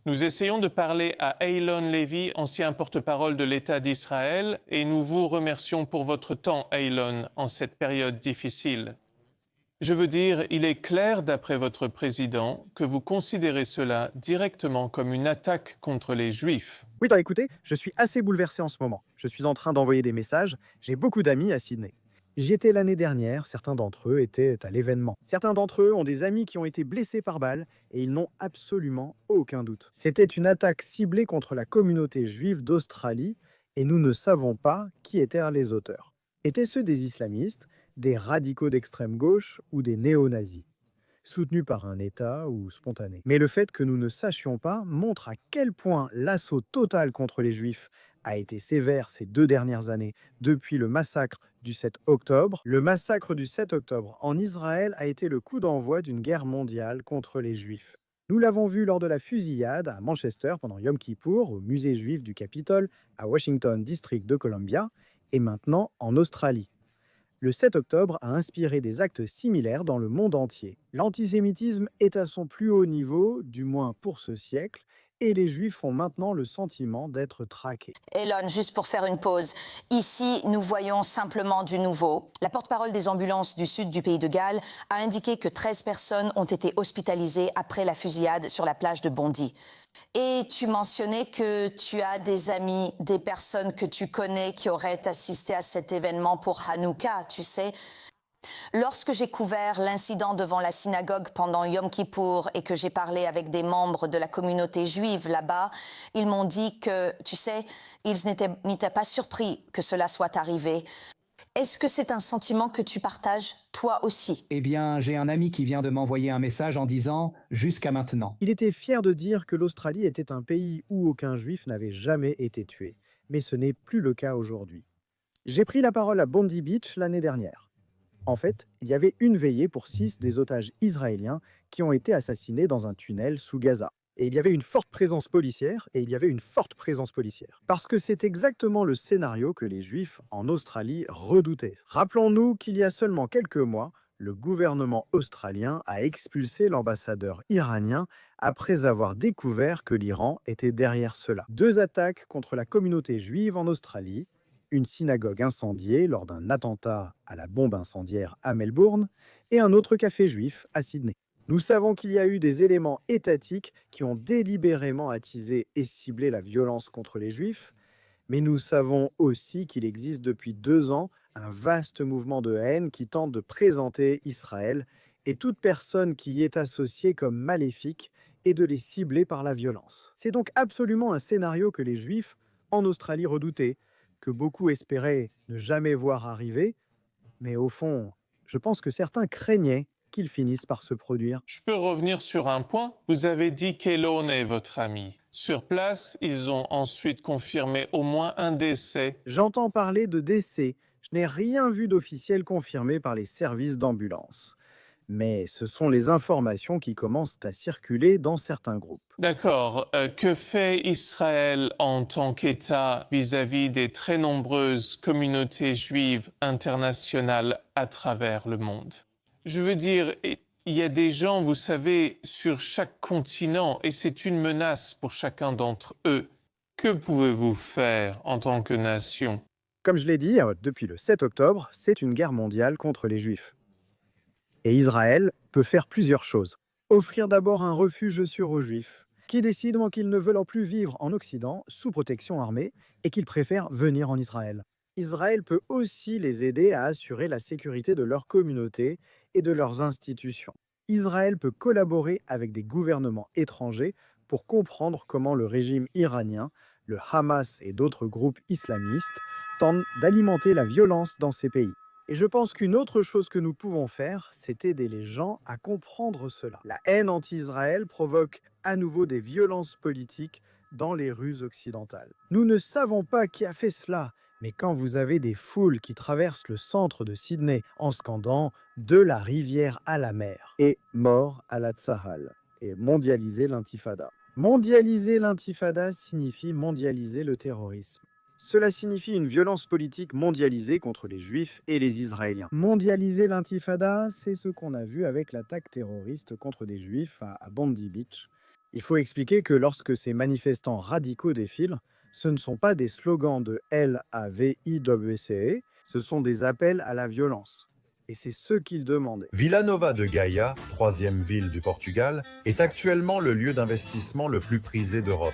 Nous essayons de parler à Eylon Levy, ancien porte-parole de l'État d'Israël, et nous vous remercions pour votre temps, Eylon, en cette période difficile. Je veux dire, il est clair, d'après votre président, que vous considérez cela directement comme une attaque contre les Juifs. Oui, bah écoutez, je suis assez bouleversé en ce moment. Je suis en train d'envoyer des messages. J'ai beaucoup d'amis à Sydney. J'y étais l'année dernière, certains d'entre eux étaient à l'événement. Certains d'entre eux ont des amis qui ont été blessés par balles et ils n'ont absolument aucun doute. C'était une attaque ciblée contre la communauté juive d'Australie et nous ne savons pas qui étaient les auteurs. Étaient-ce des islamistes, des radicaux d'extrême gauche ou des néo-nazis soutenu par un État ou spontané. Mais le fait que nous ne sachions pas montre à quel point l'assaut total contre les Juifs a été sévère ces 2 dernières années, depuis le massacre du 7 octobre. Le massacre du 7 octobre en Israël a été le coup d'envoi d'une guerre mondiale contre les Juifs. Nous l'avons vu lors de la fusillade à Manchester pendant Yom Kippour, au musée juif du Capitole, à Washington, district de Columbia, et maintenant en Australie. Le 7 octobre a inspiré des actes similaires dans le monde entier. L'antisémitisme est à son plus haut niveau, du moins pour ce siècle, et les Juifs ont maintenant le sentiment d'être traqués. Elon, juste pour faire une pause. Ici, nous voyons simplement du nouveau. La porte-parole des ambulances du sud du pays de Galles a indiqué que 13 personnes ont été hospitalisées après la fusillade sur la plage de Bondy. Et tu mentionnais que tu as des amis, des personnes que tu connais qui auraient assisté à cet événement pour Hanouka, tu sais. Lorsque j'ai couvert l'incident devant la synagogue pendant Yom Kippour et que j'ai parlé avec des membres de la communauté juive là-bas, ils m'ont dit que, tu sais, ils n'étaient pas surpris que cela soit arrivé. Est-ce que c'est un sentiment que tu partages, toi aussi? Eh bien, j'ai un ami qui vient de m'envoyer un message en disant « jusqu'à maintenant ». Il était fier de dire que l'Australie était un pays où aucun Juif n'avait jamais été tué. Mais ce n'est plus le cas aujourd'hui. J'ai pris la parole à Bondi Beach l'année dernière. En fait, il y avait une veillée pour 6 des otages israéliens qui ont été assassinés dans un tunnel sous Gaza. Et il y avait une forte présence policière, Parce que c'est exactement le scénario que les Juifs en Australie redoutaient. Rappelons-nous qu'il y a seulement quelques mois, le gouvernement australien a expulsé l'ambassadeur iranien après avoir découvert que l'Iran était derrière cela. 2 attaques contre la communauté juive en Australie, une synagogue incendiée lors d'un attentat à la bombe incendiaire à Melbourne et un autre café juif à Sydney. Nous savons qu'il y a eu des éléments étatiques qui ont délibérément attisé et ciblé la violence contre les juifs, mais nous savons aussi qu'il existe depuis 2 ans un vaste mouvement de haine qui tente de présenter Israël et toute personne qui y est associée comme maléfique et de les cibler par la violence. C'est donc absolument un scénario que les Juifs en Australie redoutaient, que beaucoup espéraient ne jamais voir arriver, mais au fond, je pense que certains craignaient qu'il finisse par se produire. Je peux revenir sur un point. Vous avez dit qu'Elon est votre ami. Sur place, ils ont ensuite confirmé au moins un décès. J'entends parler de décès. Je n'ai rien vu d'officiel confirmé par les services d'ambulance. Mais ce sont les informations qui commencent à circuler dans certains groupes. D'accord. Que fait Israël en tant qu'État vis-à-vis des très nombreuses communautés juives internationales à travers le monde? Je veux dire, il y a des gens, vous savez, sur chaque continent, et c'est une menace pour chacun d'entre eux. Que pouvez-vous faire en tant que nation? Comme je l'ai dit, depuis le 7 octobre, c'est une guerre mondiale contre les Juifs. Et Israël peut faire plusieurs choses. Offrir d'abord un refuge sûr aux Juifs, qui décident qu'ils ne veulent plus vivre en Occident sous protection armée et qu'ils préfèrent venir en Israël. Israël peut aussi les aider à assurer la sécurité de leur communauté et de leurs institutions. Israël peut collaborer avec des gouvernements étrangers pour comprendre comment le régime iranien, le Hamas et d'autres groupes islamistes tentent d'alimenter la violence dans ces pays. Et je pense qu'une autre chose que nous pouvons faire, c'est aider les gens à comprendre cela. La haine anti-Israël provoque à nouveau des violences politiques dans les rues occidentales. Nous ne savons pas qui a fait cela, mais quand vous avez des foules qui traversent le centre de Sydney en scandant de la rivière à la mer et mort à la Tzahal et mondialiser l'intifada. Mondialiser l'intifada signifie mondialiser le terrorisme. Cela signifie une violence politique mondialisée contre les Juifs et les Israéliens. Mondialiser l'intifada, c'est ce qu'on a vu avec l'attaque terroriste contre des Juifs à Bondi Beach Il faut expliquer que lorsque ces manifestants radicaux défilent, ce ne sont pas des slogans de LAVIWCE, ce sont des appels à la violence. Et c'est ce qu'ils demandaient. Vila Nova de Gaia, troisième ville du Portugal, est actuellement le lieu d'investissement le plus prisé d'Europe.